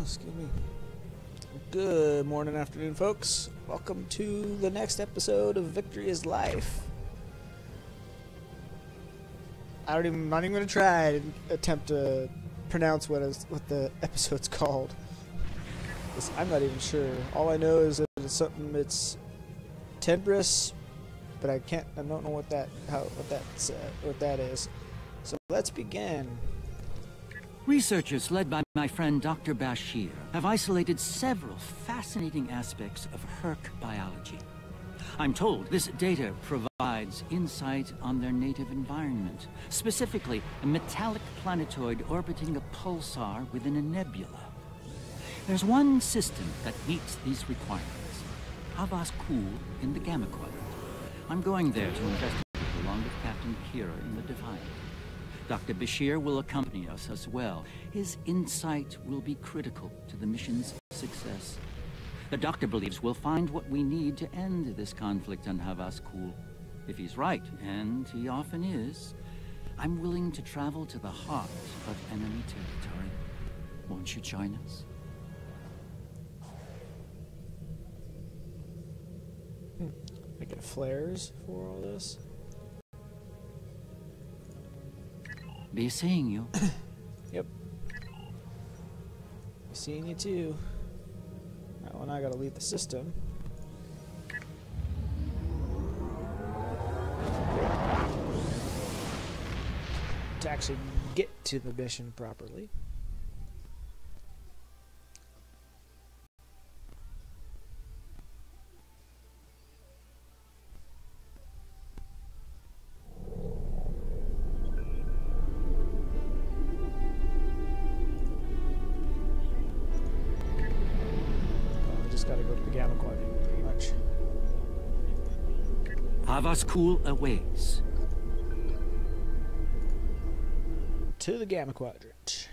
Excuse me. Good morning, afternoon, folks. Welcome to the next episode of Victory is Life. I'm not even going to try and attempt to pronounce what the episode's called. I'm not even sure. All I know is that it's Tenebris, but I don't know what that is. So let's begin. Researchers led by my friend Dr. Bashir have isolated several fascinating aspects of Herc biology. I'm told this data provides insight on their native environment, specifically a metallic planetoid orbiting a pulsar within a nebula. There's one system that meets these requirements, Havas Kul in the Gamma Quadrant. I'm going there to investigate along with Captain Kira in the Defiant. Dr. Bashir will accompany us as well. His insight will be critical to the mission's success. The doctor believes we'll find what we need to end this conflict on Havas Kul. If he's right, and he often is, I'm willing to travel to the heart of enemy territory. Won't you join us? I get flares for all this. Be seeing you. Yep. Seeing you too. Well, now I gotta leave the system. To actually get to the mission properly. Gotta go to the Gamma Quadrant, pretty much. Havas Kul awaits. To the Gamma Quadrant.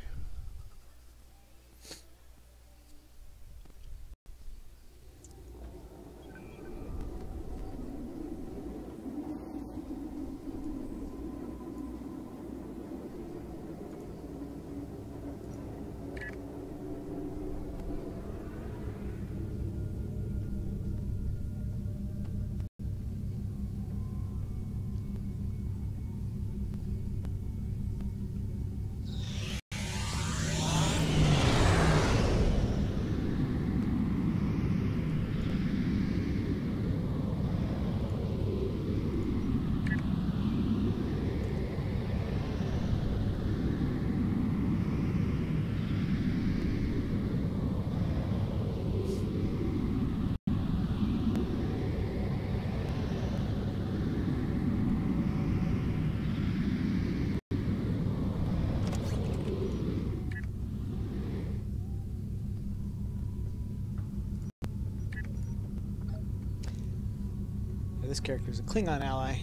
This character is a Klingon ally.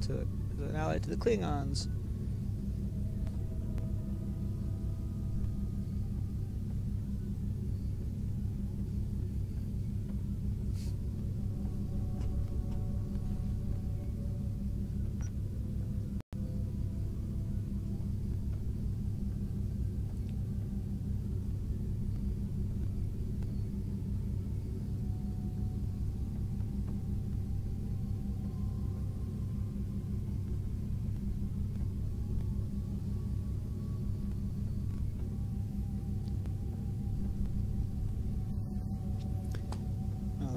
An ally to the Klingons.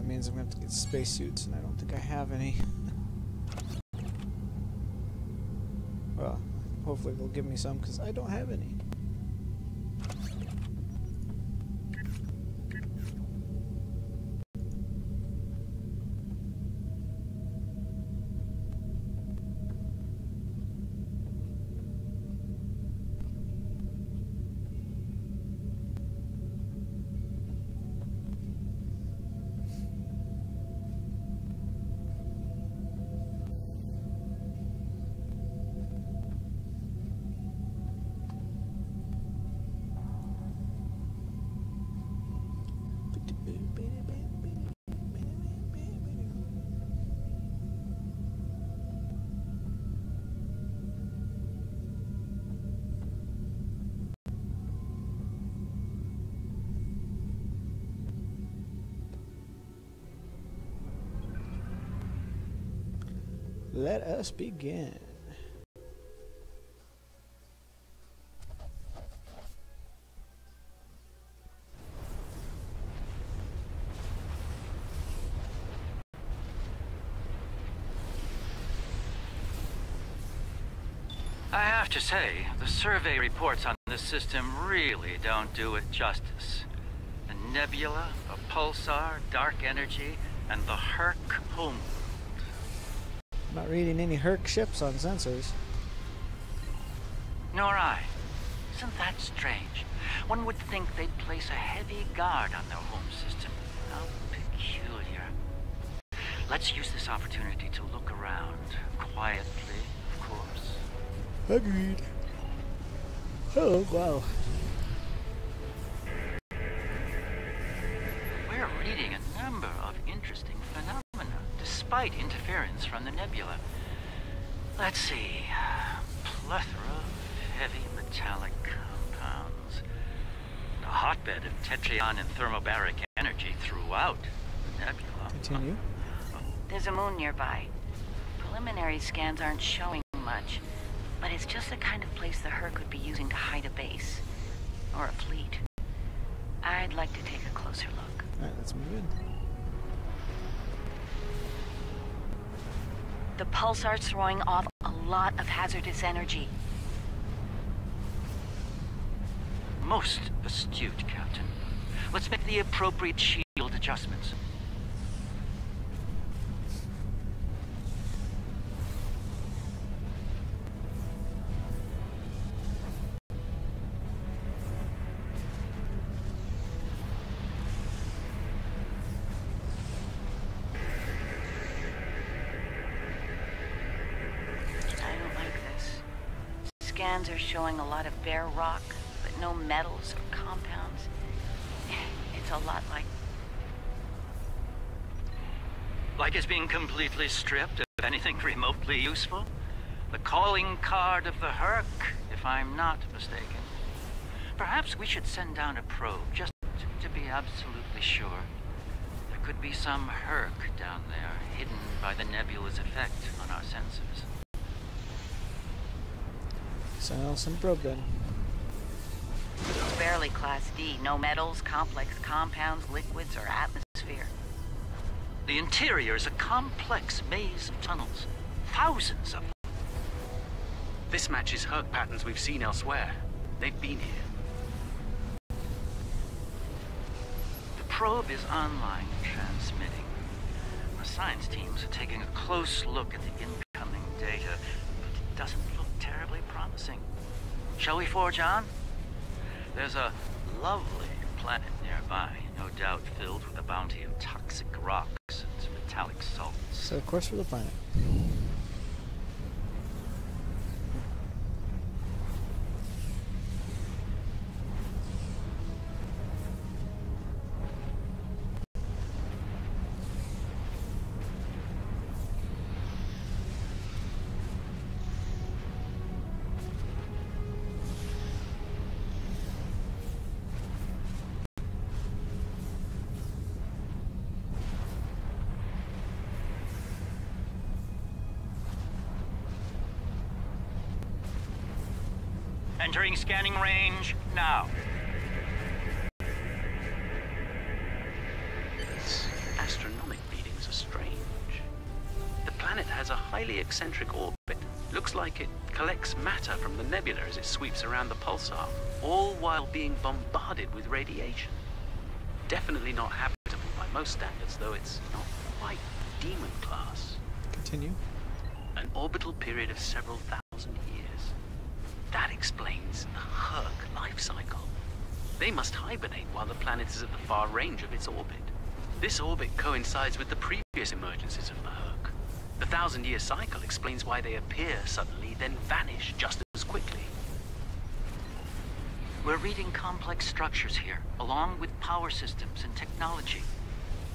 Means I'm going to have to get spacesuits, and I don't think I have any. Well, hopefully they'll give me some, because I don't have any. Let us begin. I have to say, the survey reports on this system really don't do it justice. A nebula, a pulsar, dark energy, and the Herc homeworld. Not reading any Herc ships on sensors. Nor I. Isn't that strange? One would think they'd place a heavy guard on their home system. How peculiar. Let's use this opportunity to look around. Quietly, of course. Agreed. Oh, wow. We're reading a number of interesting phenomena, despite interference from the nebula. Let's see. Plethora of heavy metallic compounds. A hotbed of tetryon and thermobaric energy throughout the nebula. Continue. There's a moon nearby. Preliminary scans aren't showing much, but it's just the kind of place the Herc would be using to hide a base. Or a fleet. I'd like to take a closer look. Alright, let's move in. The pulsar's throwing off a lot of hazardous energy. Most astute, Captain. Let's make the appropriate shield adjustments. Scans are showing a lot of bare rock, but no metals or compounds. It's a lot like... Like it's being completely stripped of anything remotely useful? The calling card of the Herc, if I'm not mistaken. Perhaps we should send down a probe, just to be absolutely sure. There could be some Herc down there, hidden by the nebula's effect on our sensors. Send probe then. It's barely Class D. No metals, complex compounds, liquids, or atmosphere. The interior is a complex maze of tunnels. Thousands of them. This matches Herc patterns we've seen elsewhere. They've been here. The probe is online transmitting. Our science teams are taking a close look at the incoming data, but it doesn't look terribly promising. Shall we forge on? There's a lovely planet nearby, no doubt filled with a bounty of toxic rocks and metallic salts. So, of course, for the planet. Entering scanning range now. Astronomic readings are strange. The planet has a highly eccentric orbit. Looks like it collects matter from the nebula as it sweeps around the pulsar, all while being bombarded with radiation. Definitely not habitable by most standards, though it's not quite demon class. Continue. An orbital period of several thousand years. That explains the Herc life cycle. They must hibernate while the planet is at the far range of its orbit. This orbit coincides with the previous emergences of the Herc. The 1,000-year cycle explains why they appear suddenly, then vanish just as quickly. We're reading complex structures here, along with power systems and technology.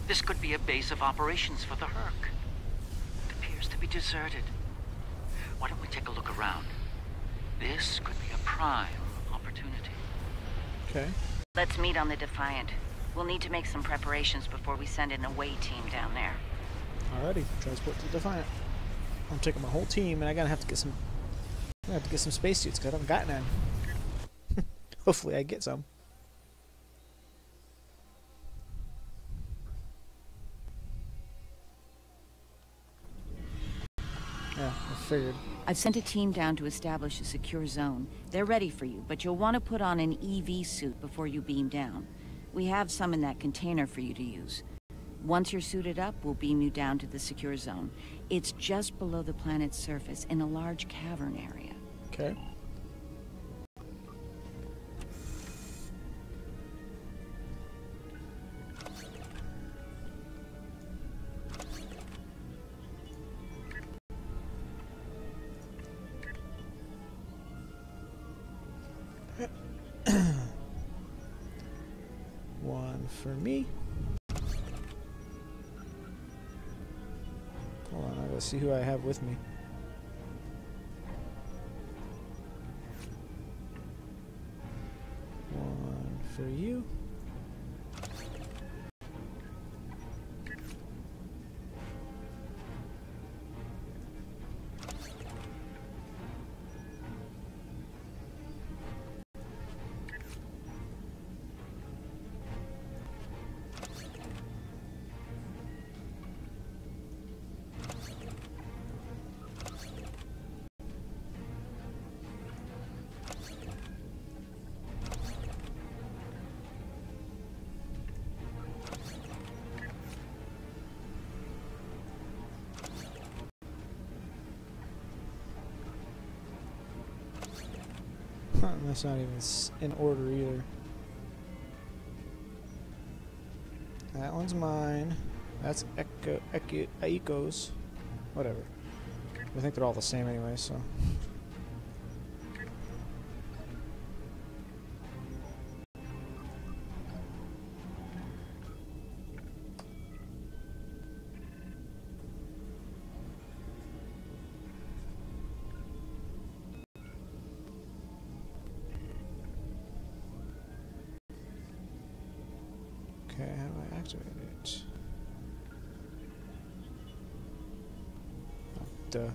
This could be a base of operations for the Herc. It appears to be deserted. Why don't we take a look around? This could be a prime opportunity. Okay. Let's meet on the Defiant. We'll need to make some preparations before we send an away team down there. Alrighty. Transport to Defiant. I'm taking my whole team, and I'm gonna have to get some spacesuits because I haven't gotten none. Hopefully, I get some. Yeah, I figured. I've sent a team down to establish a secure zone. They're ready for you, but you'll want to put on an EV suit before you beam down. We have some in that container for you to use. Once you're suited up, we'll beam you down to the secure zone. It's just below the planet's surface in a large cavern area. Okay. One for me. Hold on, I gotta see who I have with me. One for you. That's not even in order either. That one's mine. That's Aiko's. Whatever. I think they're all the same anyway, so. Okay, how do I activate it? Oh, duh.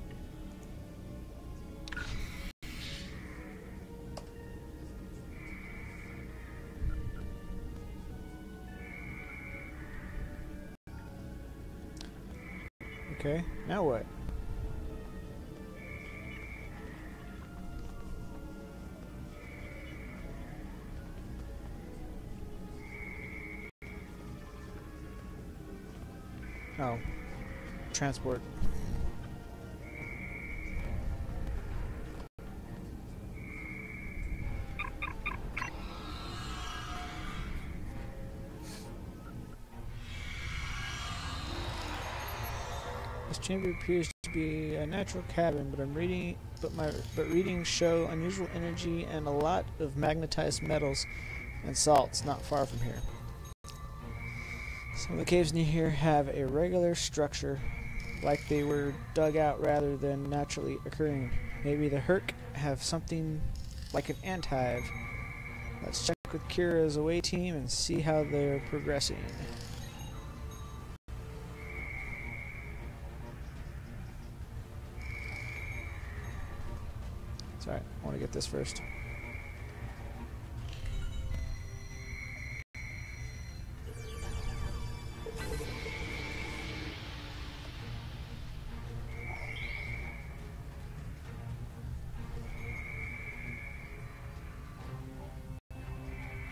Okay, now what? Oh, transport. This chamber appears to be a natural cavern, but readings show unusual energy and a lot of magnetized metals and salts not far from here. Some of the caves near here have a regular structure, like they were dug out rather than naturally occurring. Maybe the Herc have something like an ant hive. Let's check with Kira's away team and see how they're progressing. It's alright, I want to get this first.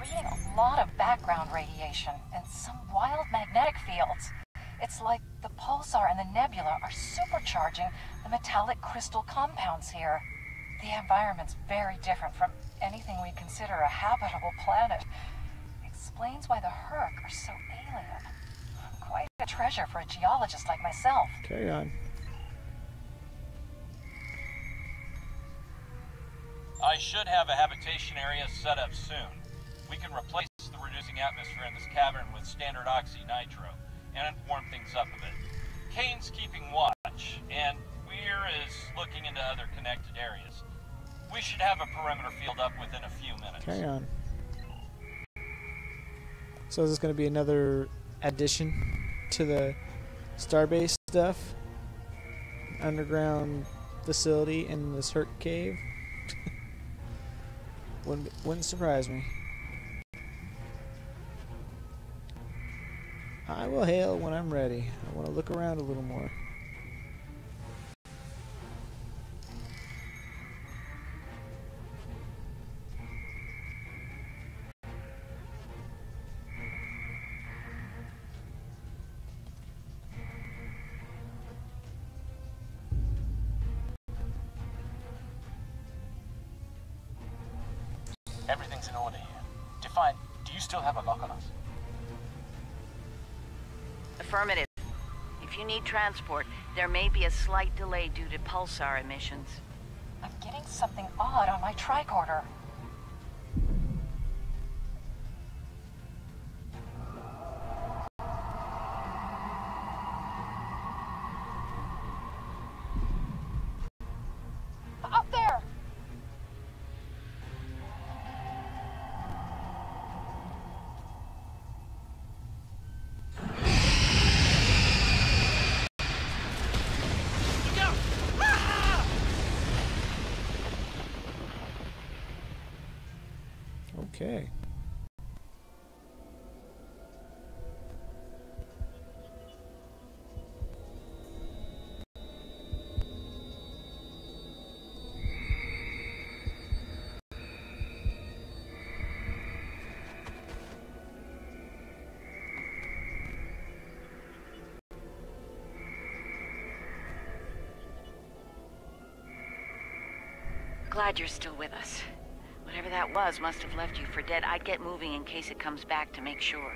A lot of background radiation and some wild magnetic fields. It's like the pulsar and the nebula are supercharging the metallic crystal compounds here. The environment's very different from anything we consider a habitable planet. Explains why the Herc are so alien. Quite a treasure for a geologist like myself. Carry on. I should have a habitation area set up soon. We can replace the reducing atmosphere in this cavern with standard oxy-nitro and warm things up a bit. Kane's keeping watch, and Weir is looking into other connected areas. We should have a perimeter field up within a few minutes. Carry on. So is this going to be another addition to the Starbase stuff? underground facility in this Herc cave. Wouldn't surprise me. I will hail when I'm ready. I want to look around a little more. Everything's in order here. Define, do you still have a lock on us? Affirmative. If you need transport, there may be a slight delay due to pulsar emissions. I'm getting something odd on my tricorder. Up there! Okay. Glad you're still with us. Whatever that was must have left you for dead. I'd get moving in case it comes back to make sure.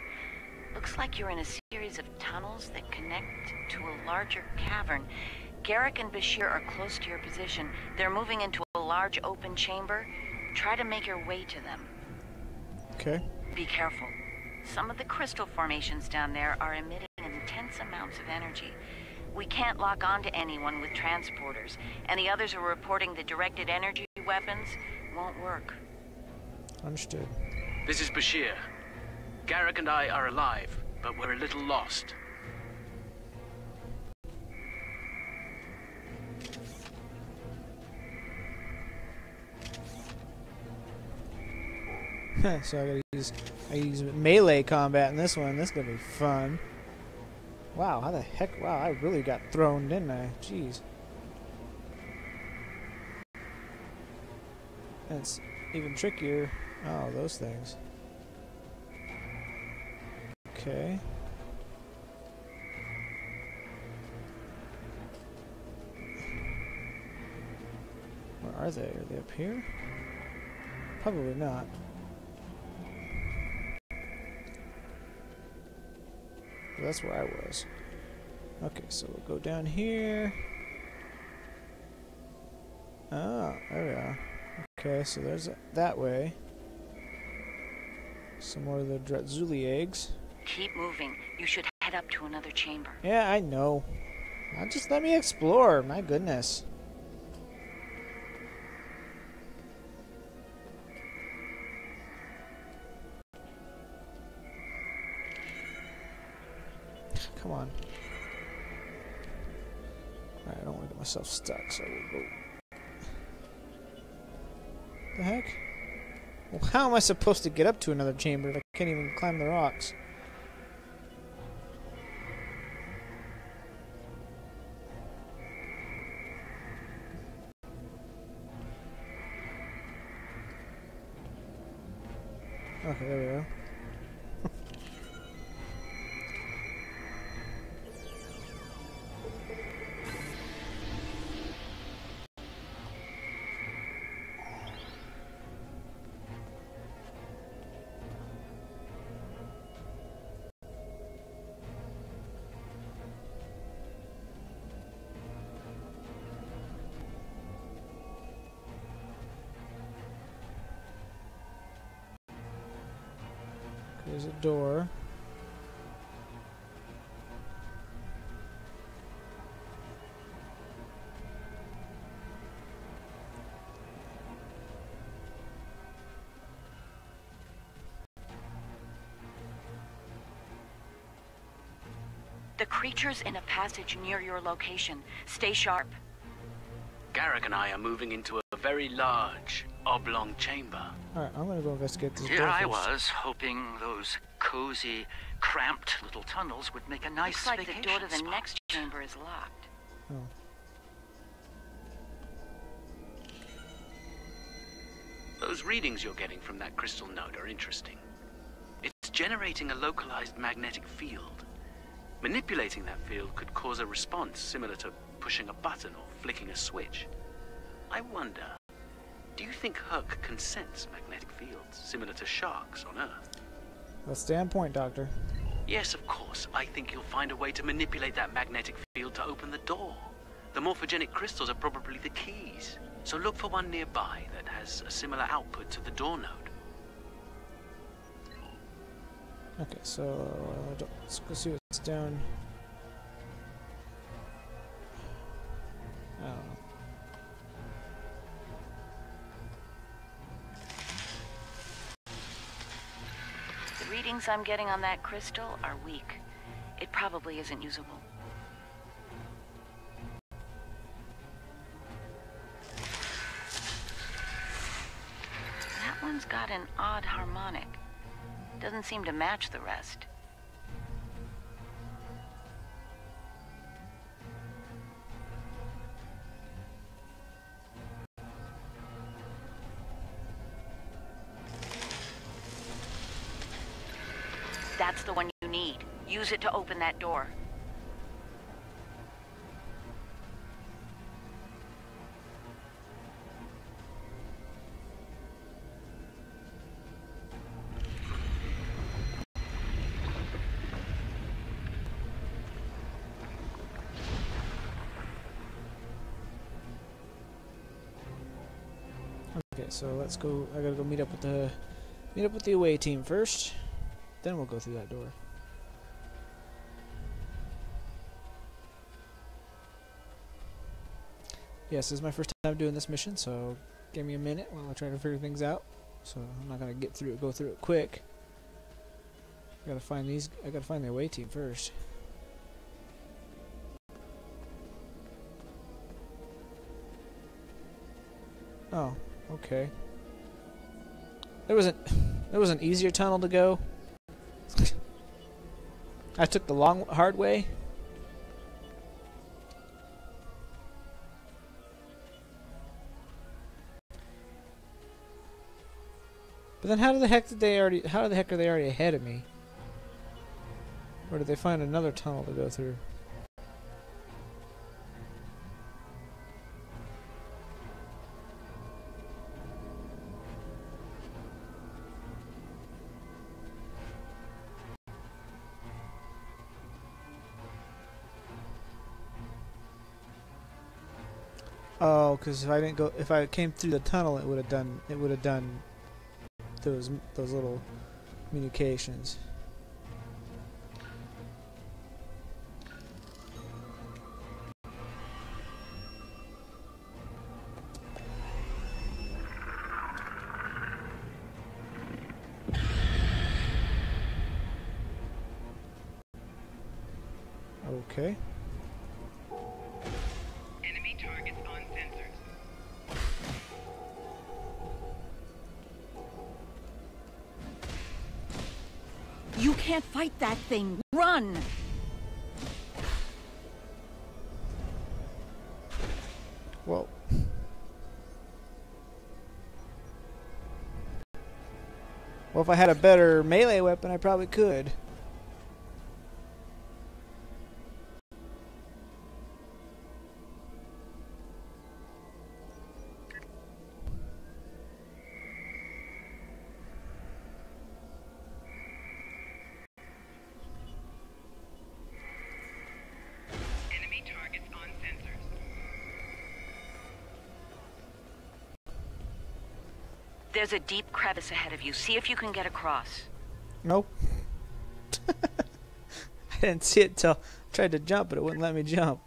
Looks like you're in a series of tunnels that connect to a larger cavern. Garrick and Bashir are close to your position. They're moving into a large open chamber. Try to make your way to them. Okay. Be careful. Some of the crystal formations down there are emitting intense amounts of energy. We can't lock onto anyone with transporters, and the others are reporting that directed energy weapons won't work. Understood. This is Bashir. Garrick and I are alive, but we're a little lost. So I use melee combat in this one. This is gonna be fun. Wow, how the heck? Wow, I really got thrown, didn't I? Jeez. And it's even trickier. Oh, those things. Okay. Where are they? Are they up here? Probably not. Well, that's where I was. Okay, so we'll go down here. Oh, there we are. Okay, so there's that way. Some more of the Dratzuli eggs. Keep moving. You should head up to another chamber. Yeah, I know. Now just let me explore. My goodness. Come on. Alright, I don't want to get myself stuck, so we'll go. The heck? Well, how am I supposed to get up to another chamber if I can't even climb the rocks? Okay, there we go. There's a door. The creature's in a passage near your location. Stay sharp. Garrick and I are moving into a very large, oblong chamber. Alright, I'm gonna go investigate this Here door I first. was, hoping those cozy, cramped little tunnels would make a nice Looks like the vacation door to the spot. next chamber is locked. Oh. Those readings you're getting from that crystal node are interesting. It's generating a localized magnetic field. Manipulating that field could cause a response similar to pushing a button or flicking a switch. I wonder, do you think Herc can sense magnetic fields similar to sharks on Earth? Let's stay on point, Doctor. Yes, of course. I think you'll find a way to manipulate that magnetic field to open the door. The morphogenic crystals are probably the keys. So look for one nearby that has a similar output to the door node. Okay, so let's go see what's down. I don't know. The readings I'm getting on that crystal are weak. It probably isn't usable. That one's got an odd harmonic. Doesn't seem to match the rest. That's the one you need. Use it to open that door. Okay, so let's go. I gotta go meet up with the away team first. Then we'll go through that door. Yes, this is my first time doing this mission, so give me a minute while I try to figure things out. So I'm not gonna go through it quick. I gotta find the away team first. Oh, okay. There was an easier tunnel to go. I took the hard way. But then how the heck are they already ahead of me? Or did they find another tunnel to go through? Oh, because if I came through the tunnel, it would have done those little communications. Okay. Enemy targets on sensors. You can't fight that thing. Run! Well. Well, if I had a better melee weapon, I probably could. Enemy targets on sensors. There's a deep crevice ahead of you. See if you can get across. Nope. I didn't see it till I tried to jump, but it wouldn't let me jump.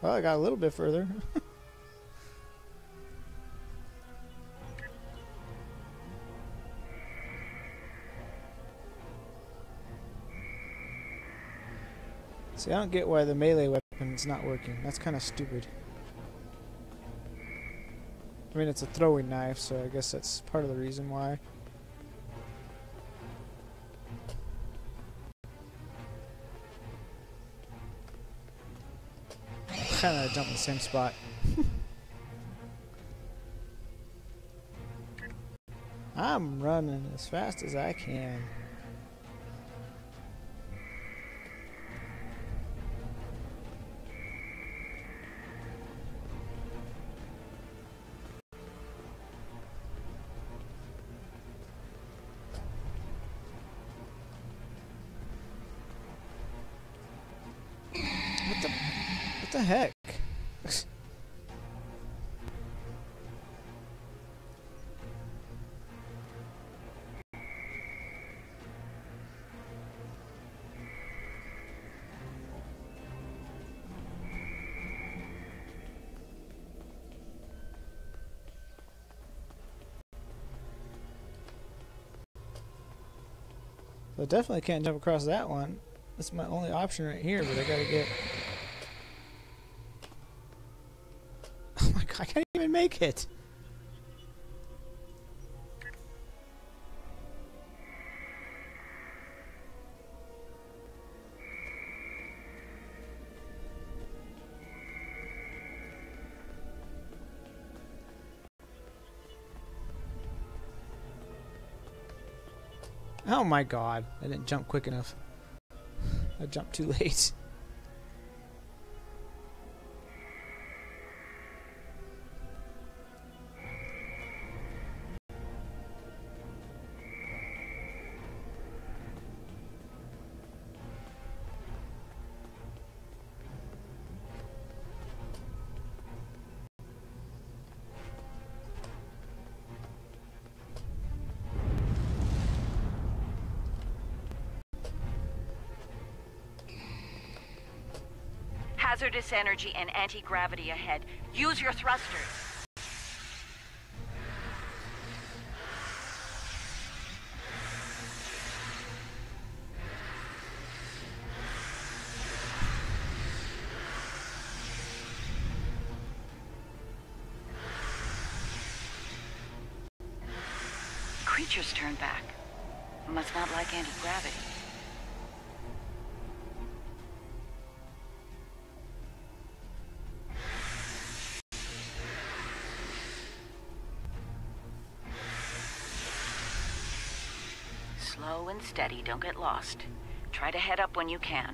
Well, I got a little bit further. See, I don't get why the melee weapon's not working. That's kind of stupid. I mean, it's a throwing knife, so I guess that's part of the reason why. Kind of jump in the same spot. I'm running as fast as I can. What the heck? I definitely can't jump across that one. That's my only option right here, but I gotta get... Oh my god, I can't even make it! Oh my god, I didn't jump quick enough. I jumped too late. Hazardous energy and anti-gravity ahead. Use your thrusters. Creatures turn back. Must not like anti-gravity. Slow and steady, don't get lost. Try to head up when you can.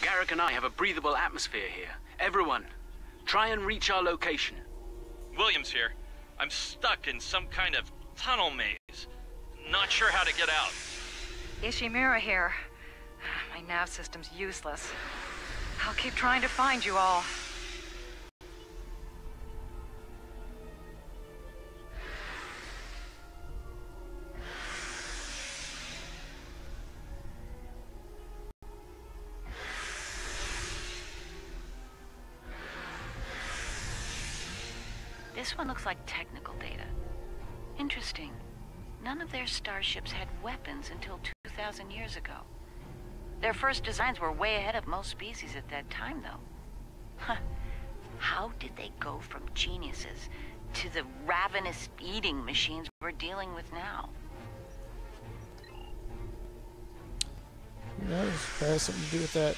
Garrick and I have a breathable atmosphere here. Everyone, try and reach our location. Williams here. I'm stuck in some kind of tunnel maze. Not sure how to get out. Ishimura here. My nav system's useless. I'll keep trying to find you all. This one looks like technical data. Interesting. None of their starships had weapons until 2,000 years ago. Their first designs were way ahead of most species at that time, though. Huh. How did they go from geniuses to the ravenous eating machines we're dealing with now? Who knows? Probably has something to do with that.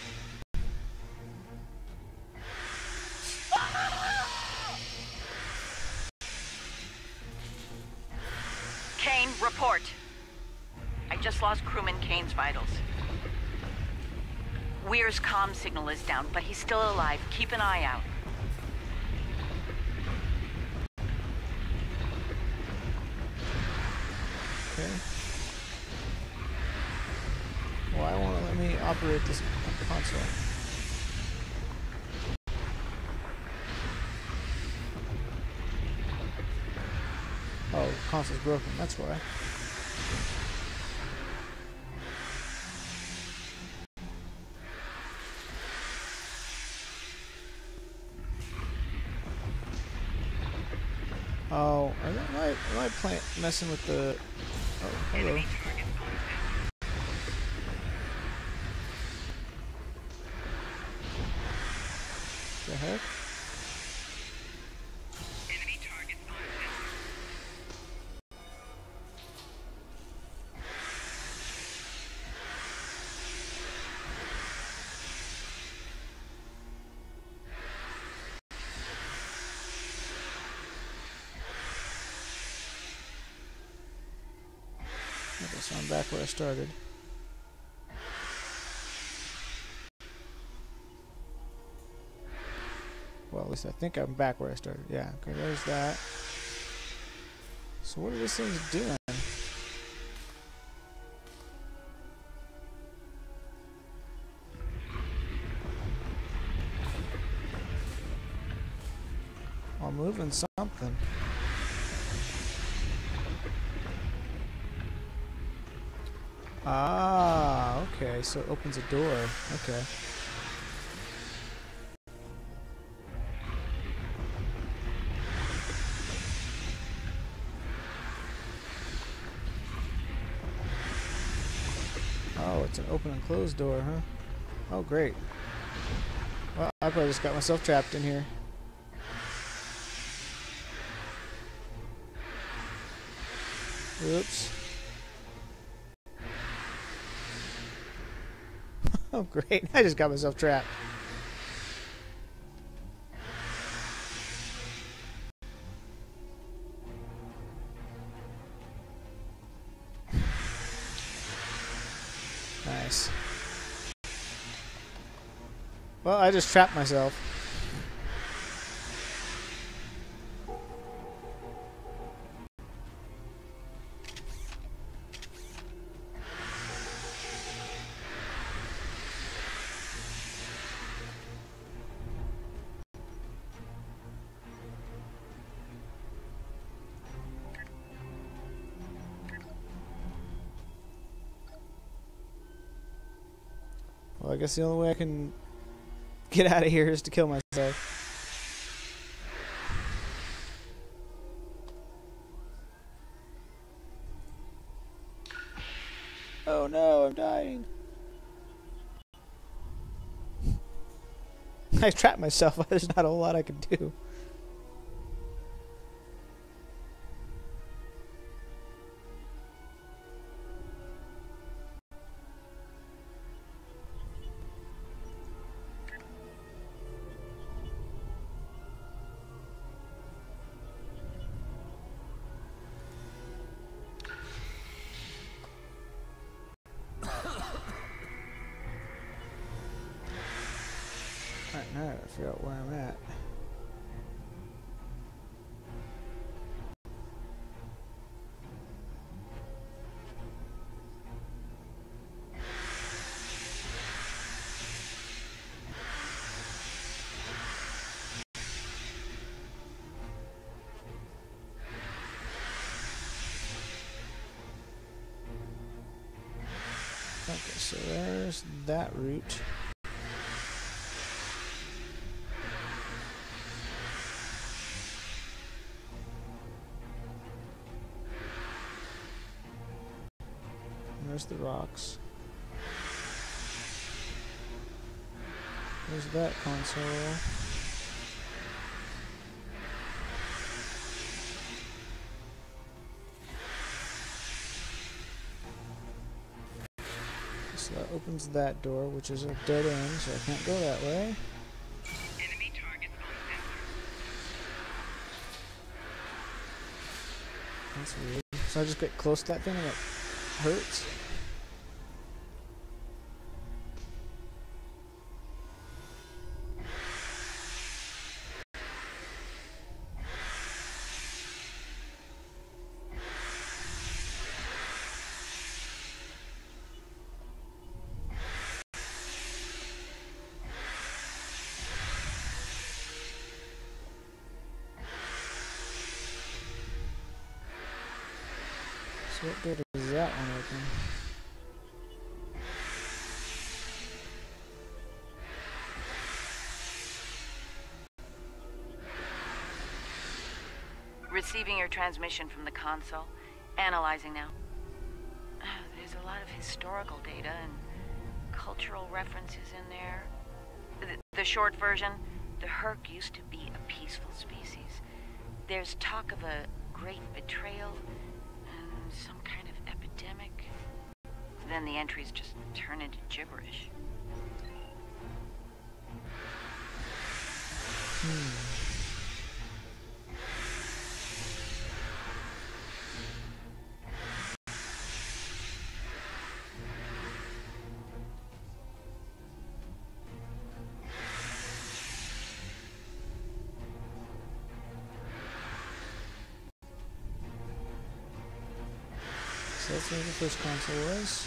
Kane, report. I just lost crewman Kane's vitals. Weir's comm signal is down, but he's still alive. Keep an eye out. Okay. Why won't it let me operate this console? console's broken, that's why. Oh, am I messing with the... Oh, hello. The heck? Enemy targets on I guess I'm back where I started. Well, at least I think I'm back where I started. Yeah, okay, there's that. So what are these things doing? I'm moving something. Ah, okay, so it opens a door. Okay. Oh, it's an open and closed door, huh? Oh, great. Well, I probably just got myself trapped in here. Oops. Oh, great. I just got myself trapped. Nice. Well, I just trapped myself. Well, I guess the only way I can get out of here is to kill myself. Oh no, I'm dying. I trapped myself. There's not a whole lot I can do. Alright, now I gotta figure out where I'm at. Okay, so there's that route. There's the rocks. There's that console. So that opens that door, which is a dead end, so I can't go that way. enemy targets on sensors. That's weird. So I just get close to that thing and it hurts. So what door does that one open? Receiving your transmission from the console. Analyzing now. There's a lot of historical data and cultural references in there. The short version, the Herc used to be a peaceful species. There's talk of a great betrayal and some kind of epidemic. Then the entries just turn into gibberish. So that's where the first console was.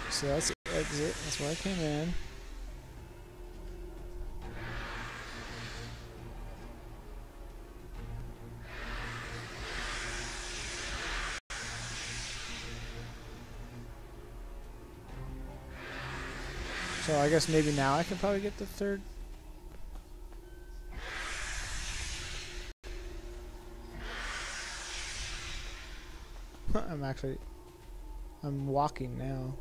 So that's the exit. That's where I came in. So I guess maybe now I can probably get the third. I'm walking now.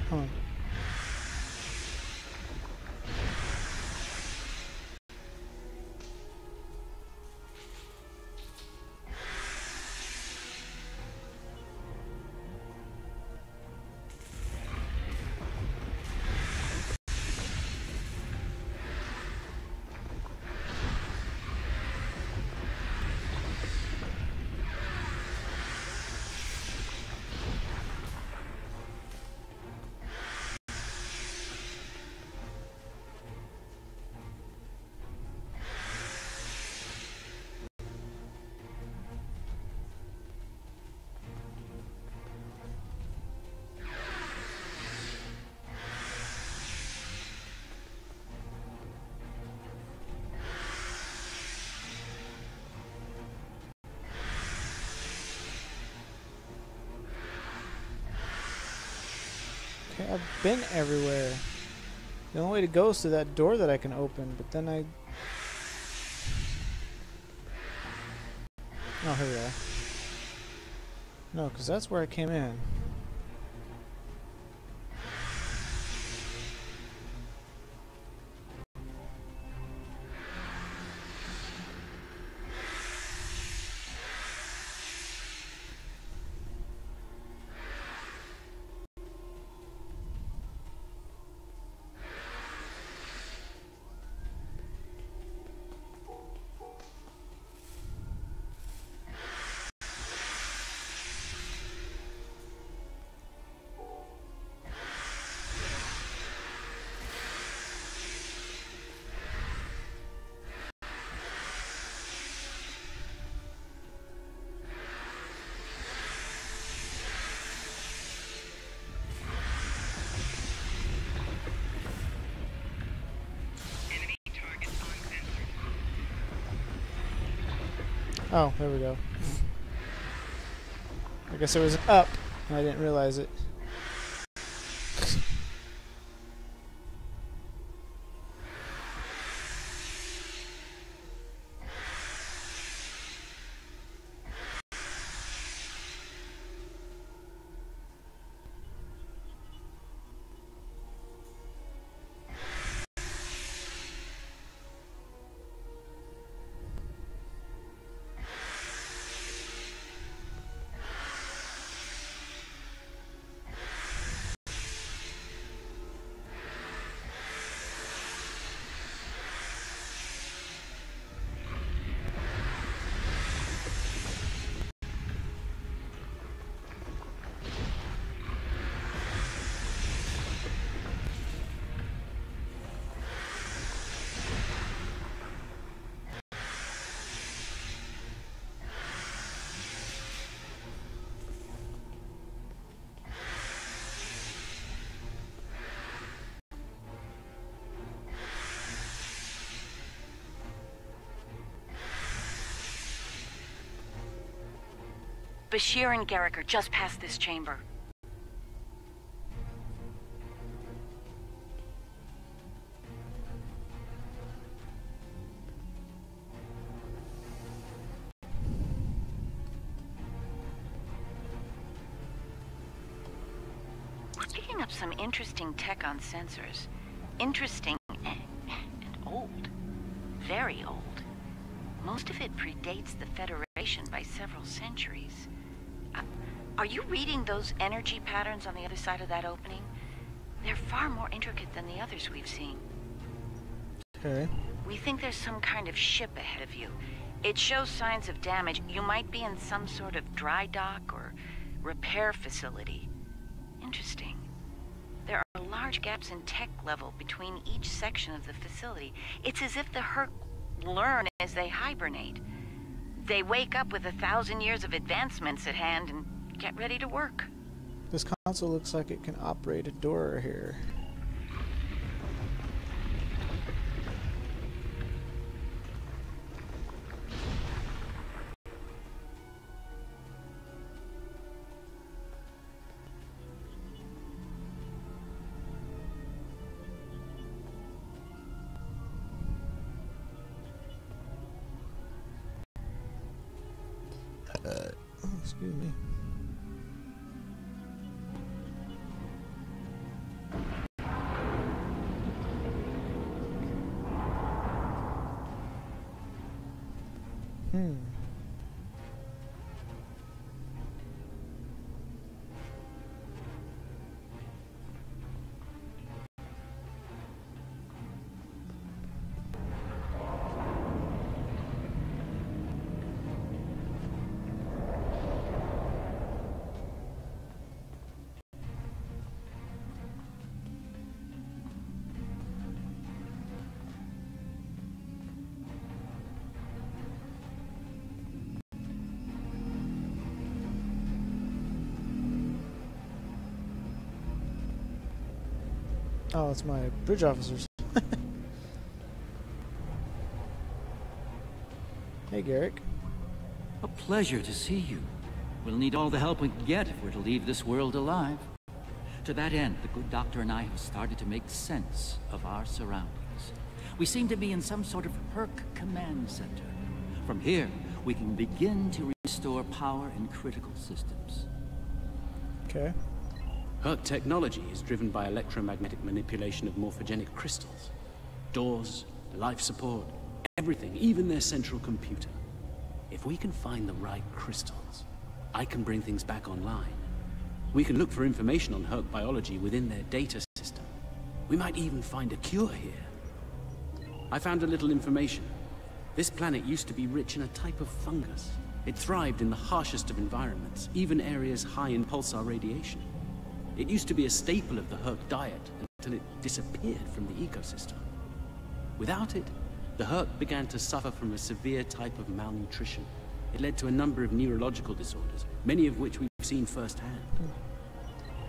Huh. Okay, I've been everywhere. The only way to go is to that door that I can open, but then I... Oh, here we are. No, because that's where I came in. Oh, there we go. I guess there was an up, and I didn't realize it. Bashir and Garrick are just past this chamber. We're picking up some interesting tech on sensors. Interesting and old. Very old. Most of it predates the Federation by several centuries. Are you reading those energy patterns on the other side of that opening? They're far more intricate than the others we've seen. Okay. We think there's some kind of ship ahead of you. It shows signs of damage. You might be in some sort of dry dock or repair facility. Interesting. There are large gaps in tech level between each section of the facility. It's as if the Herc learn as they hibernate. They wake up with 1,000 years of advancements at hand and get ready to work. This console looks like it can operate a door here. Excuse me. Oh, it's my bridge officers. Hey, Garrick. A pleasure to see you. We'll need all the help we can get if we're to leave this world alive. To that end, the good doctor and I have started to make sense of our surroundings. We seem to be in some sort of Herc command center. From here, we can begin to restore power in critical systems. Okay. Herc technology is driven by electromagnetic manipulation of morphogenic crystals. Doors, life support, everything, even their central computer. If we can find the right crystals, I can bring things back online. We can look for information on Herc biology within their data system. We might even find a cure here. I found a little information. This planet used to be rich in a type of fungus. It thrived in the harshest of environments, even areas high in pulsar radiation. It used to be a staple of the Herc diet until it disappeared from the ecosystem. Without it, the Herc began to suffer from a severe type of malnutrition. It led to a number of neurological disorders, many of which we've seen firsthand.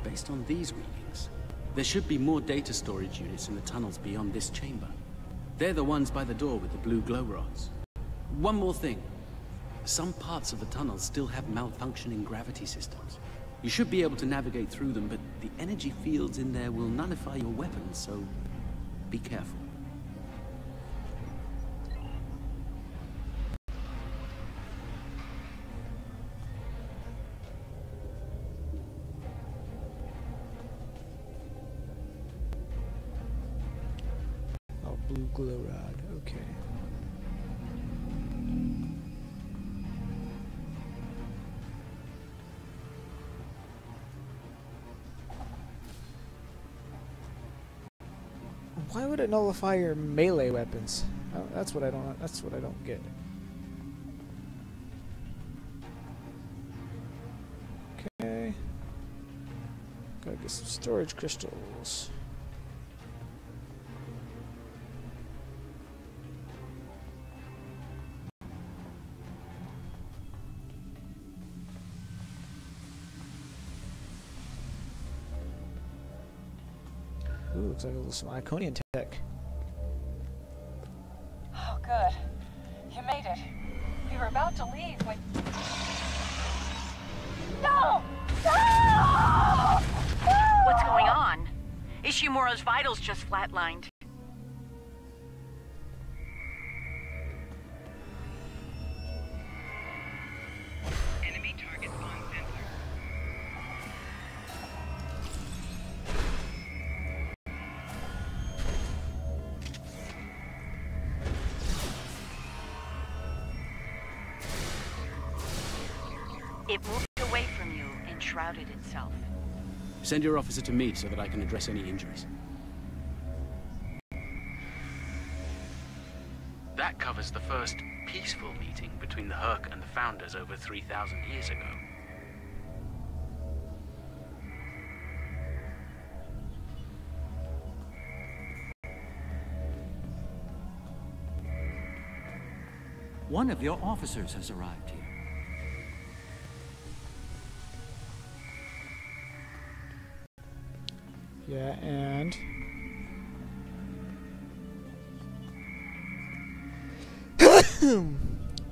Based on these readings, there should be more data storage units in the tunnels beyond this chamber. They're the ones by the door with the blue glow rods. One more thing. Some parts of the tunnels still have malfunctioning gravity systems. You should be able to navigate through them, but the energy fields in there will nullify your weapons, so be careful. Oh, blue glow rod. Okay. Why would it nullify your melee weapons? That's what I don't get. Okay. Gotta get some storage crystals. Ooh, looks like a little some Iconian tech. Oh, good. You made it. We were about to leave when... Ishimura's vitals just flatlined. Enemy target on sensor. It moved away from you and shrouded itself. Send your officer to me so that I can address any injuries. That covers the first peaceful meeting between the Herc and the Founders over 3,000 years ago. One of your officers has arrived here. Yeah, and...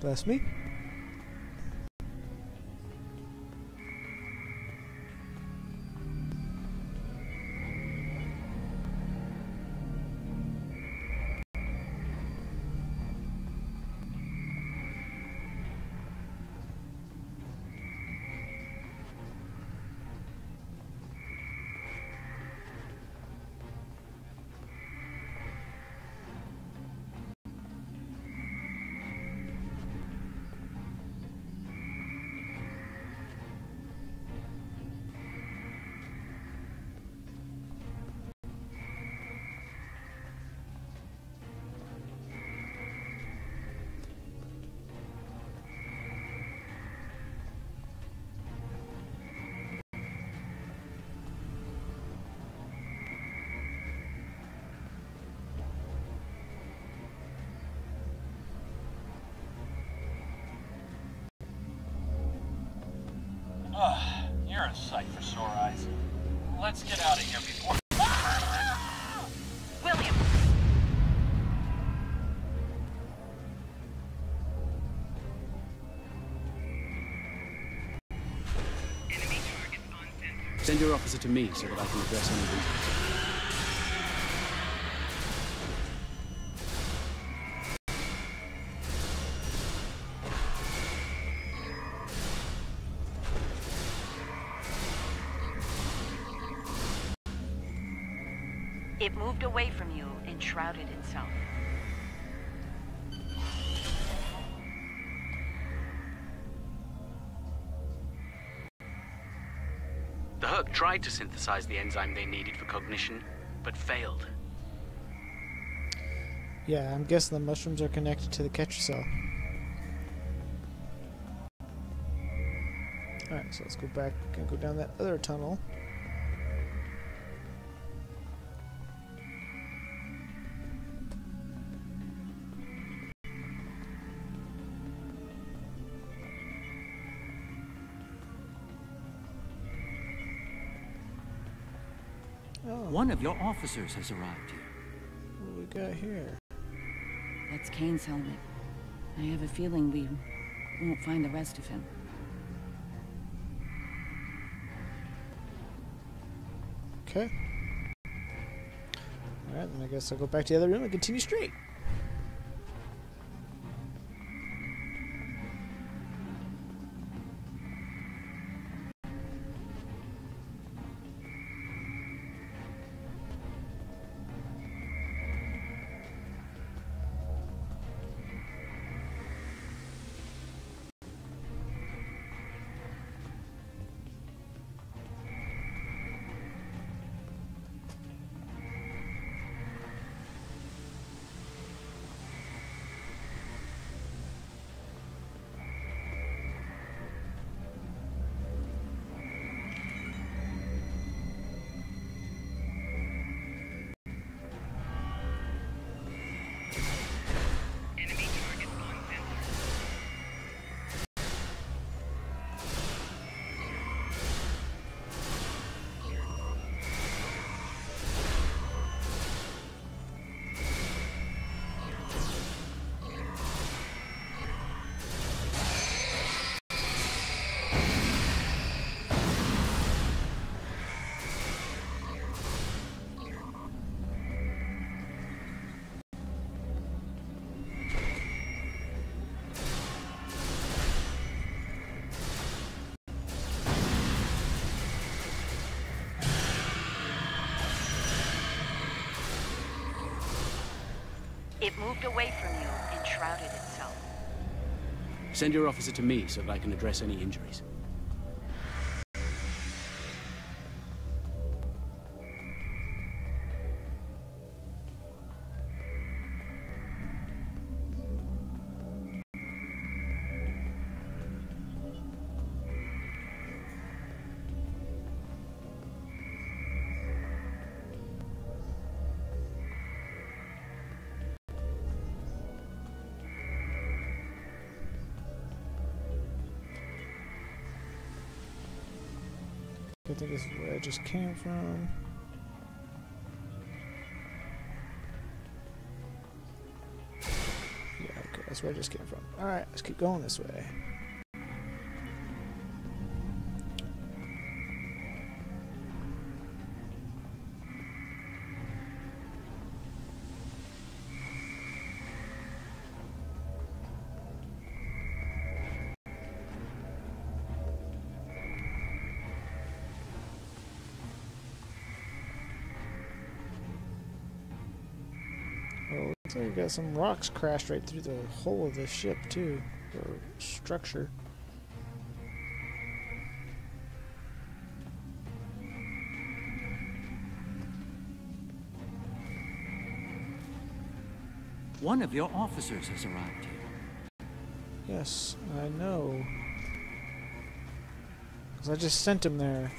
Bless me. You're a sight for sore eyes. Let's get out of here before... William! Enemy target on sensor. Send your officer to me so that I can address any injuries. It moved away from you and shrouded itself. The Herc tried to synthesize the enzyme they needed for cognition, but failed. Yeah, I'm guessing the mushrooms are connected to the catcher cell. Alright, so let's go back and go down that other tunnel. Oh, One of your officers has arrived here. what do we got here? That's Kane's helmet. I have a feeling we won't find the rest of him. Okay. Alright, then I guess I'll go back to the other room and continue straight. Enemy target on sensor. It moved away from you and shrouded itself. Send your officer to me so that I can address any injuries. I think this is where I just came from. Yeah, okay, that's where I just came from. Alright, let's keep going this way. Oh, looks like we got some rocks crashed right through the hull of this ship, too. Or structure. One of your officers has arrived here. Yes, I know. Because I just sent him there.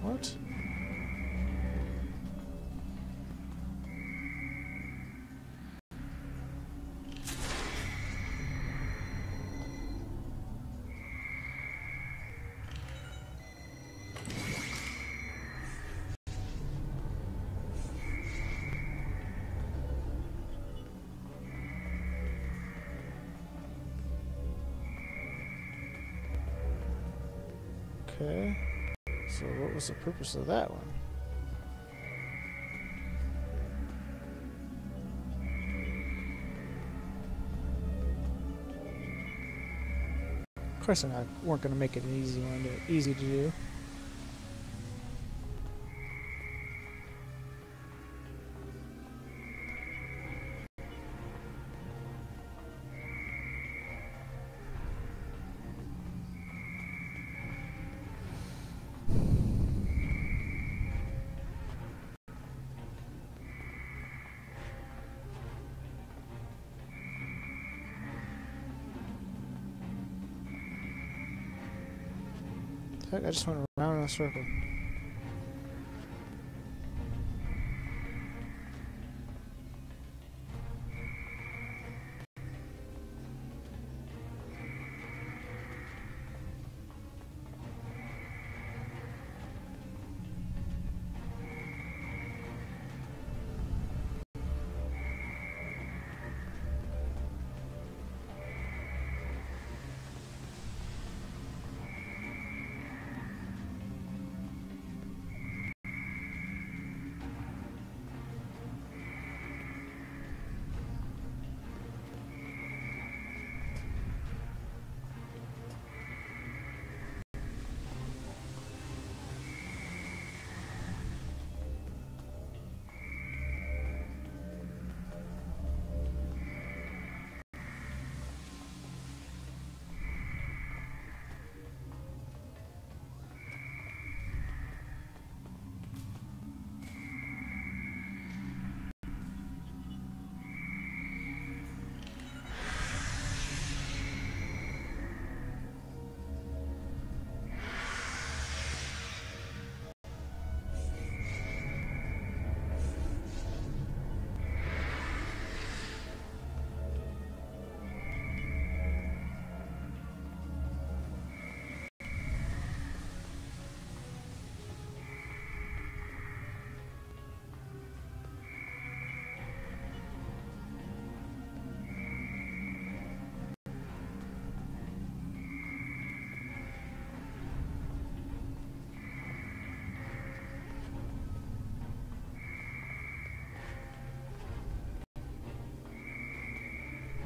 What? Okay. So what was the purpose of that one? Of course, I weren't going to make it an easy to do. Heck, I just went around in a circle.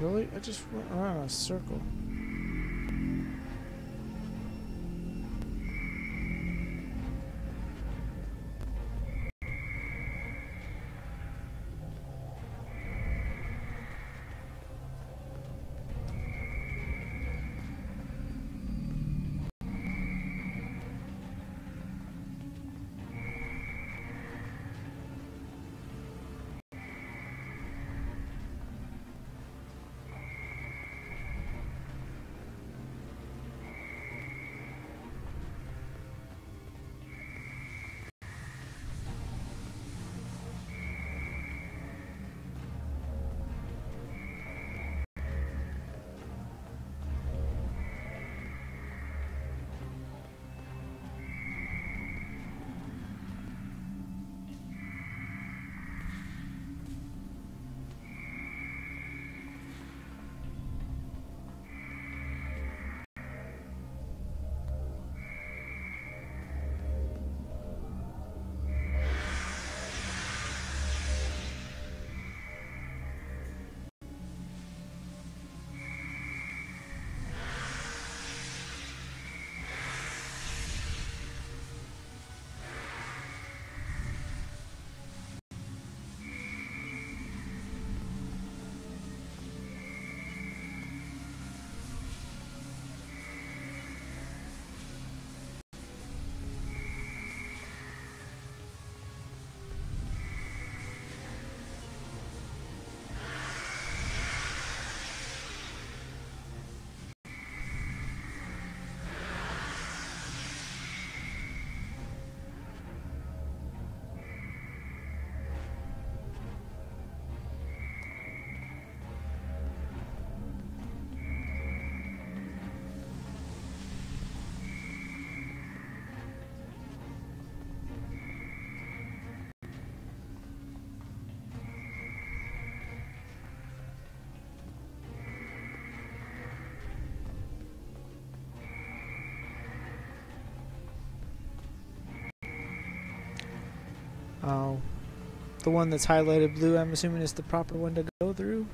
Really? I just went around in a circle. Oh. The one that's highlighted blue, I'm assuming, is the proper one to go through?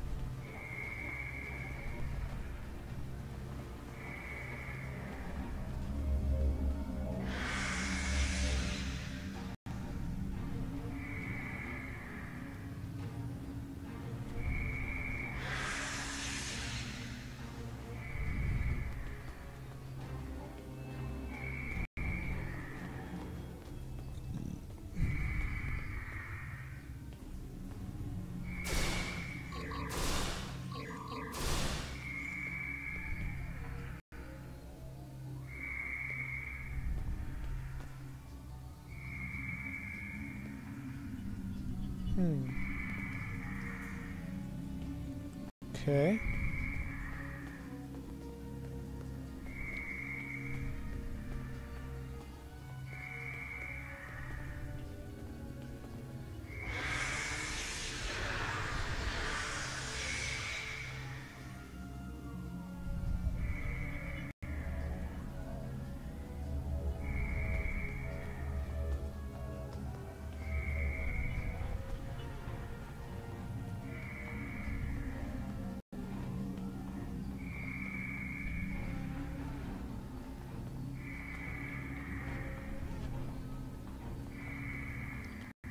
Okay.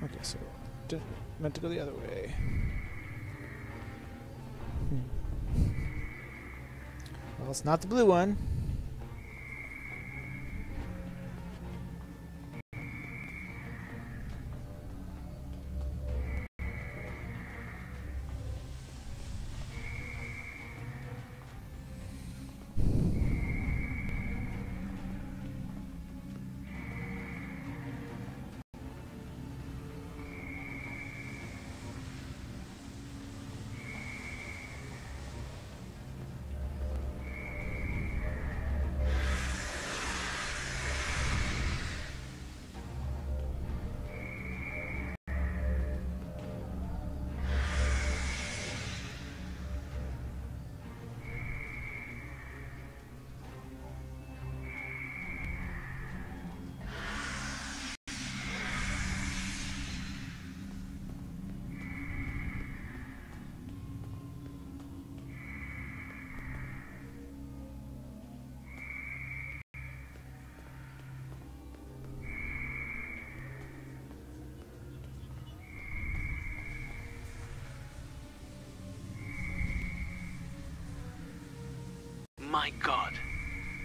Okay, so meant to go the other way. Well, it's not the blue one. My god.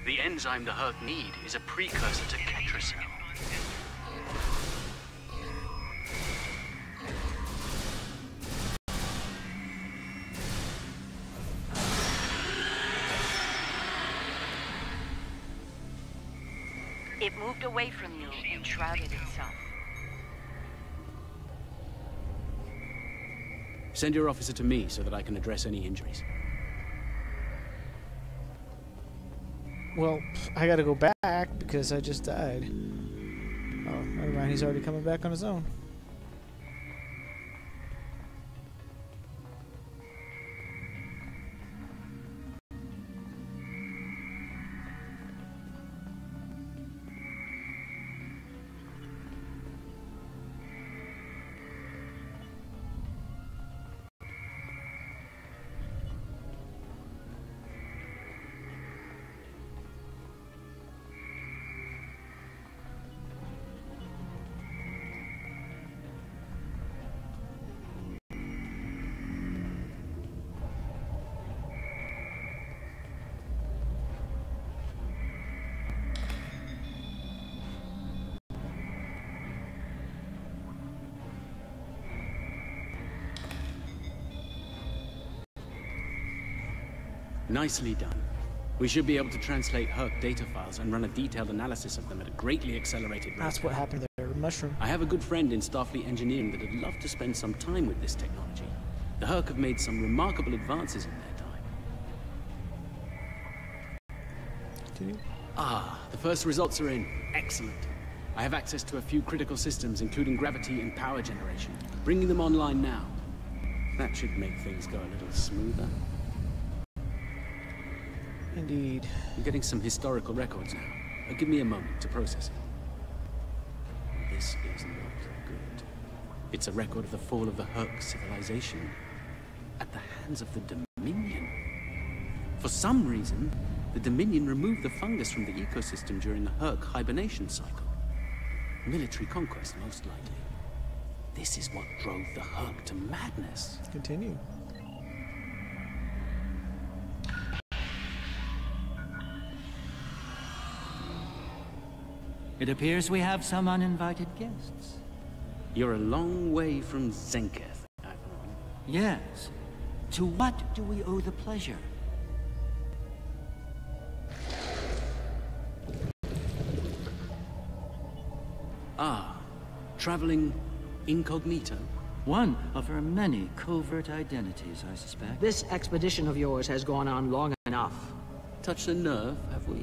The enzyme the Herc need is a precursor to Ketracel. It moved away from you and shrouded itself. Send your officer to me so that I can address any injuries. Well, I gotta go back because I just died. Oh, never mind. He's already coming back on his own. Nicely done. We should be able to translate Herc data files and run a detailed analysis of them at a greatly accelerated rate. That's what happened there, Mushroom. I have a good friend in Starfleet engineering that would love to spend some time with this technology. The Herc have made some remarkable advances in their time. Continue. Ah, the first results are in. Excellent. I have access to a few critical systems, including gravity and power generation. Bringing them online now. That should make things go a little smoother. Indeed. I'm getting some historical records now. Give me a moment to process it. This is not good. It's a record of the fall of the Herc civilization at the hands of the Dominion. For some reason, the Dominion removed the fungus from the ecosystem during the Herc hibernation cycle. Military conquest, most likely. This is what drove the Herc to madness. Continue. It appears we have some uninvited guests. You're a long way from Zenketh, Admiral. Yes. To what do we owe the pleasure? Ah, traveling incognito? One of her many covert identities, I suspect. This expedition of yours has gone on long enough. Touched a nerve, have we?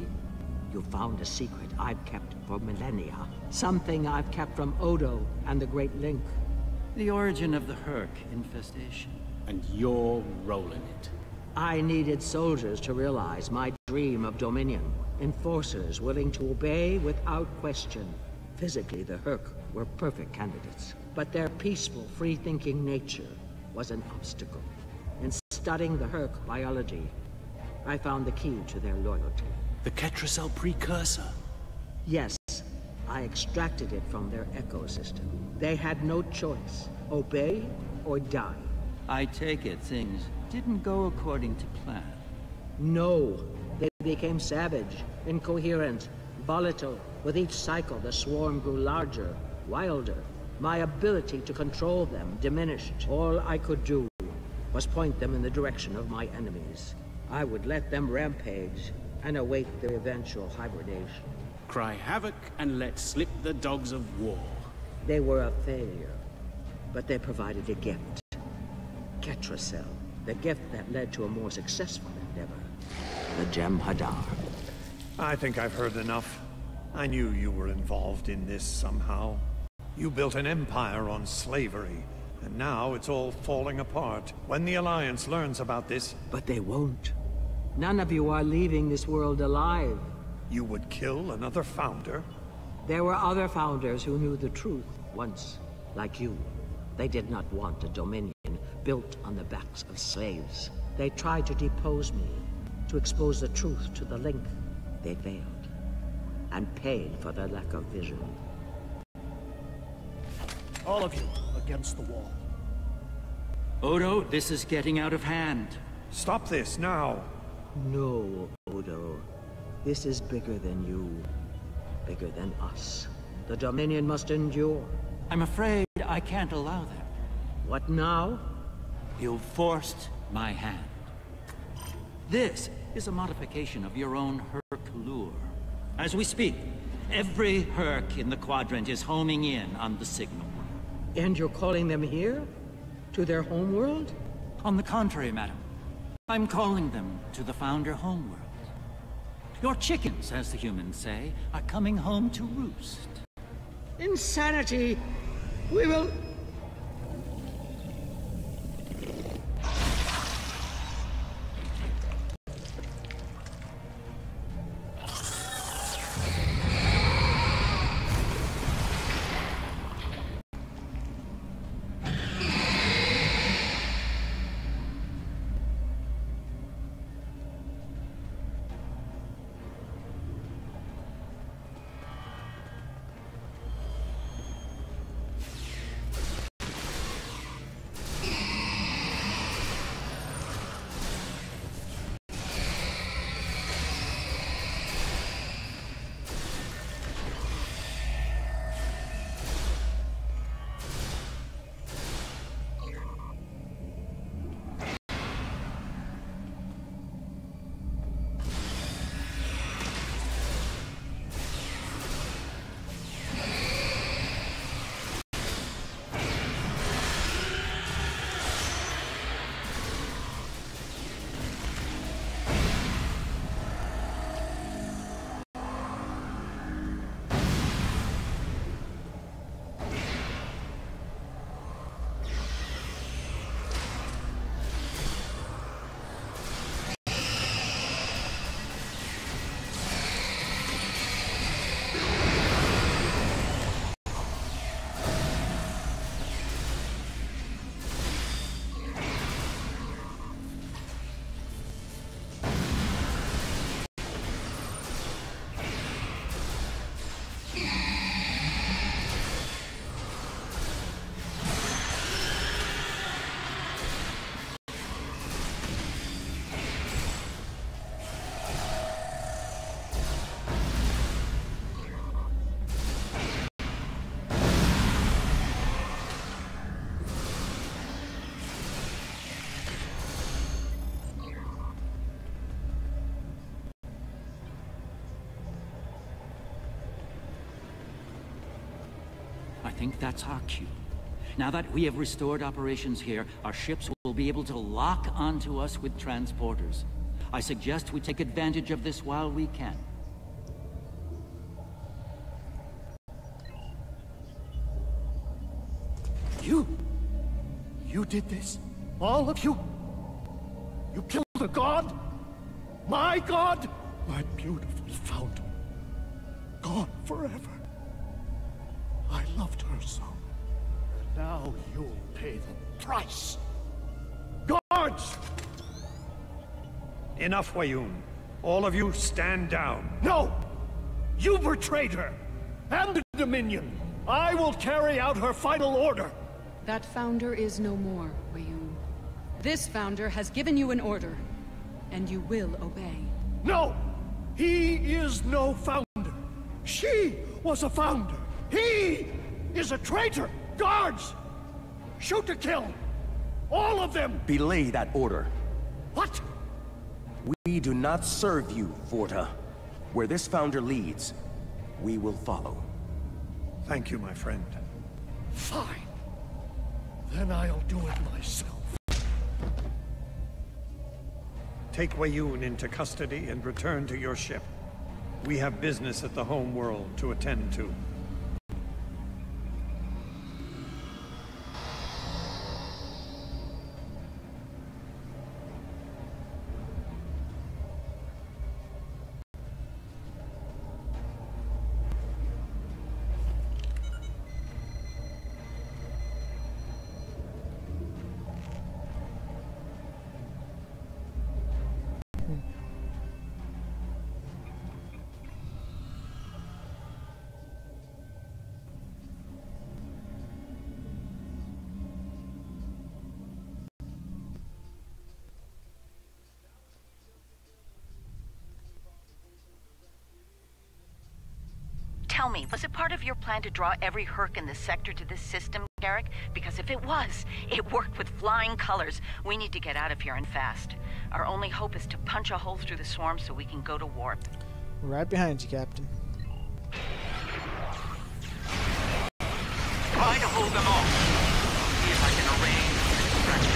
You found a secret I've kept for millennia. Something I've kept from Odo and the Great Link. The origin of the Herc infestation. And your role in it. I needed soldiers to realize my dream of dominion. Enforcers willing to obey without question. Physically, the Herc were perfect candidates. But their peaceful, free-thinking nature was an obstacle. In studying the Herc biology, I found the key to their loyalty. The Ketracel precursor? Yes, I extracted it from their ecosystem. They had no choice. Obey or die. I take it things didn't go according to plan. No. They became savage, incoherent, volatile. With each cycle, the swarm grew larger, wilder. My ability to control them diminished. All I could do was point them in the direction of my enemies. I would let them rampage and await their eventual hibernation. Cry havoc and let slip the dogs of war. They were a failure, but they provided a gift. Ketracel, the gift that led to a more successful endeavor. The Jem'Hadar. I think I've heard enough. I knew you were involved in this somehow. You built an empire on slavery, and now it's all falling apart. When the Alliance learns about this... But they won't. None of you are leaving this world alive. You would kill another founder? There were other founders who knew the truth once, like you. They did not want a dominion built on the backs of slaves. They tried to depose me, to expose the truth to the Link. They failed, and paid for their lack of vision. All of you, against the wall. Odo, this is getting out of hand. Stop this, now! No, Odo. This is bigger than you. Bigger than us. The Dominion must endure. I'm afraid I can't allow that. What now? You've forced my hand. This is a modification of your own Herc lure. As we speak, every Herc in the Quadrant is homing in on the signal. And you're calling them here? To their homeworld? On the contrary, madam. I'm calling them to the Founder homeworld. Your chickens, as the humans say, are coming home to roost. Insanity! We will... I think that's our cue. Now that we have restored operations here, our ships will be able to lock onto us with transporters. I suggest we take advantage of this while we can. You did this? All of you? You killed a god? My god? My beautiful founder. Gone forever. I loved her so. And now you'll pay the price. Guards! Enough, Wayun. All of you stand down. No! You betrayed her! And the Dominion! I will carry out her final order! That founder is no more, Wayun. This founder has given you an order, and you will obey. No! He is no founder. She was a founder. He is a traitor! Guards! Shoot to kill! All of them! Belay that order. What? We do not serve you, Vorta. Where this founder leads, we will follow. Thank you, my friend. Fine. Then I'll do it myself. Take Wayun into custody and return to your ship. We have business at the home world to attend to. Tell me, was it part of your plan to draw every Herc in this sector to this system, Garrick? Because if it was, it worked with flying colors. We need to get out of here and fast. Our only hope is to punch a hole through the swarm so we can go to warp. Right behind you, Captain. Try to hold them off. See if I can arrange a distraction.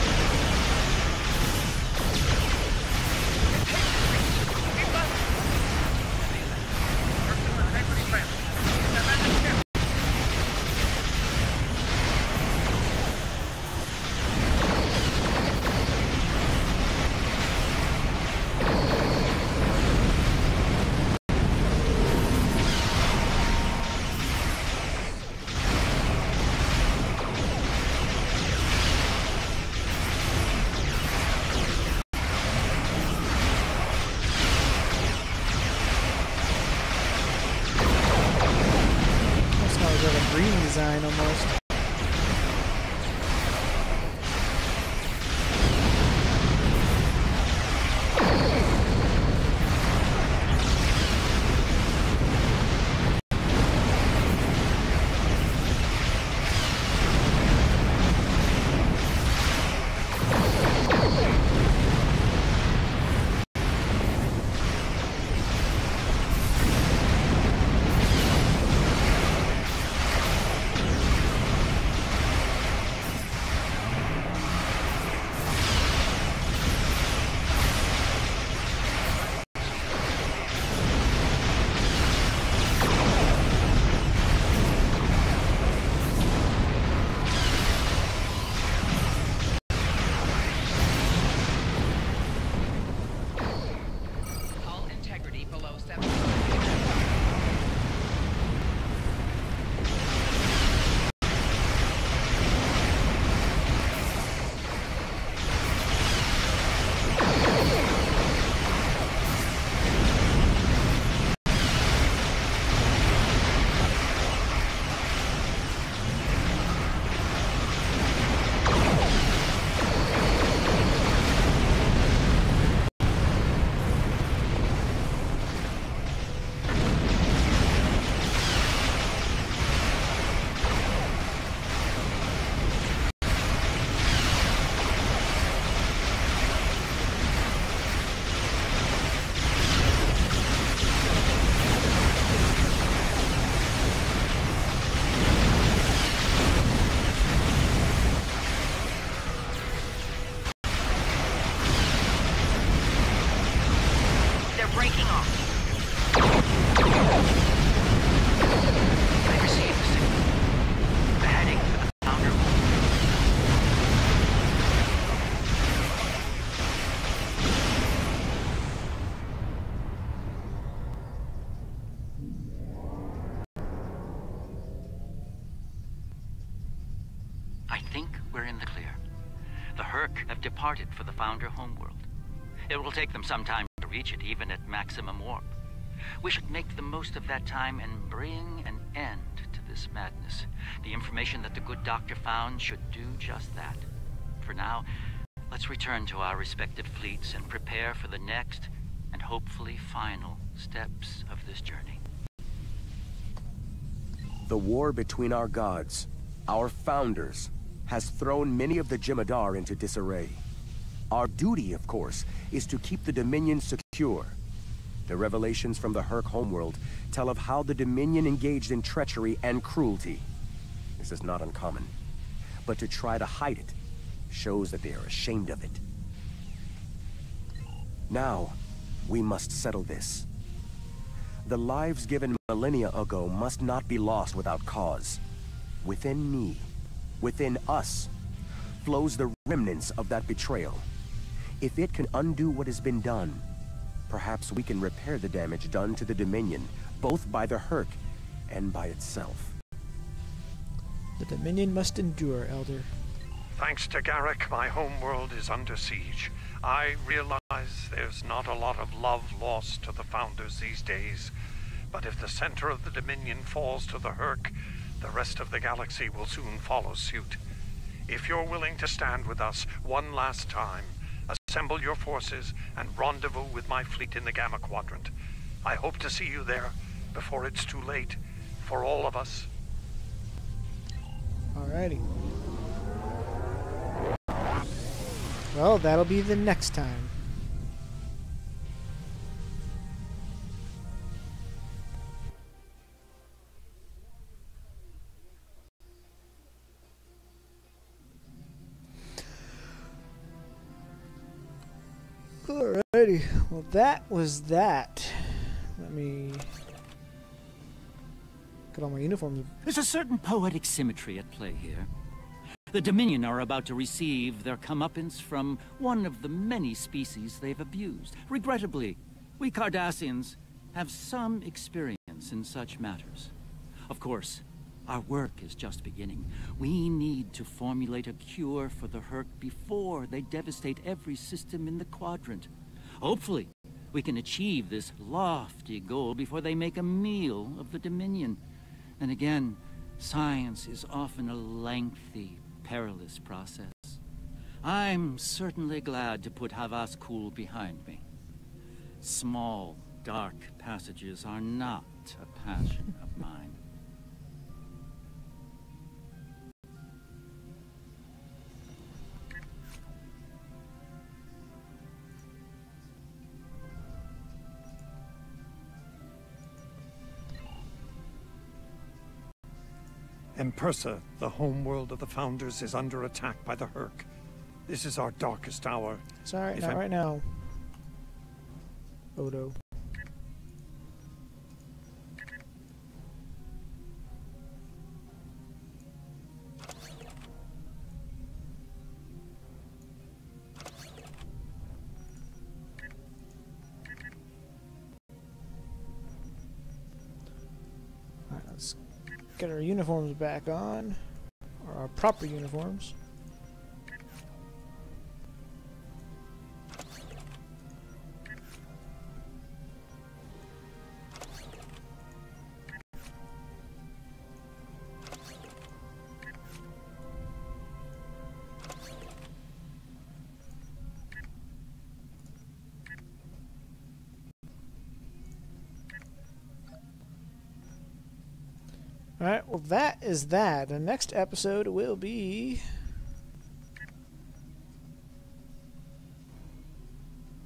Design almost. I think we're in the clear. The Herc have departed for the Founder homeworld. It will take them some time to reach it, even at maximum warp. We should make the most of that time and bring an end to this madness. The information that the good doctor found should do just that. For now, let's return to our respective fleets and prepare for the next and hopefully final steps of this journey. The war between our gods, our founders, has thrown many of the Jem'Hadar into disarray. Our duty, of course, is to keep the Dominion secure. The revelations from the Herc homeworld tell of how the Dominion engaged in treachery and cruelty. This is not uncommon. But to try to hide it shows that they are ashamed of it. Now, we must settle this. The lives given millennia ago must not be lost without cause. Within me, within us, flows the remnants of that betrayal. If it can undo what has been done, perhaps we can repair the damage done to the Dominion, both by the Herc and by itself. The Dominion must endure, Elder. Thanks to Garrick, my homeworld is under siege. I realize there's not a lot of love lost to the Founders these days, but if the center of the Dominion falls to the Herc, the rest of the galaxy will soon follow suit. If you're willing to stand with us one last time, assemble your forces and rendezvous with my fleet in the Gamma Quadrant. I hope to see you there before it's too late. for all of us. Alrighty. Well, that'll be the next time. Alrighty. Well, that was that. Let me get all my uniforms. There's a certain poetic symmetry at play here. The Dominion are about to receive their comeuppance from one of the many species they've abused. Regrettably, we Cardassians have some experience in such matters. Of course, our work is just beginning. We need to formulate a cure for the Hurk before they devastate every system in the quadrant. Hopefully, we can achieve this lofty goal before they make a meal of the Dominion. And again, science is often a lengthy, perilous process. I'm certainly glad to put Havas Kul behind me. Small, dark passages are not a passion of mine. Empersa, the homeworld of the Founders, is under attack by the Hurk. This is our darkest hour. It's alright, not right now. Odo. Alright, let's get our uniforms back on. Or our proper uniforms. Alright, well that is that. The next episode will be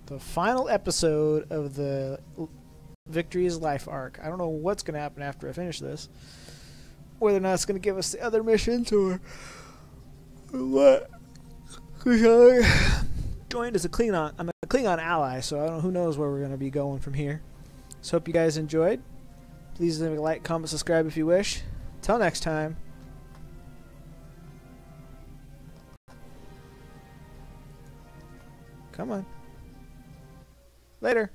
the final episode of the Victory's Life arc. I don't know what's going to happen after I finish this. Whether or not it's going to give us the other missions or what. Joined as a Klingon. I'm a Klingon ally, so I don't know, who knows where we're going to be going from here. So hope you guys enjoyed. Please leave a like, comment, subscribe if you wish. Till next time. Come on. Later.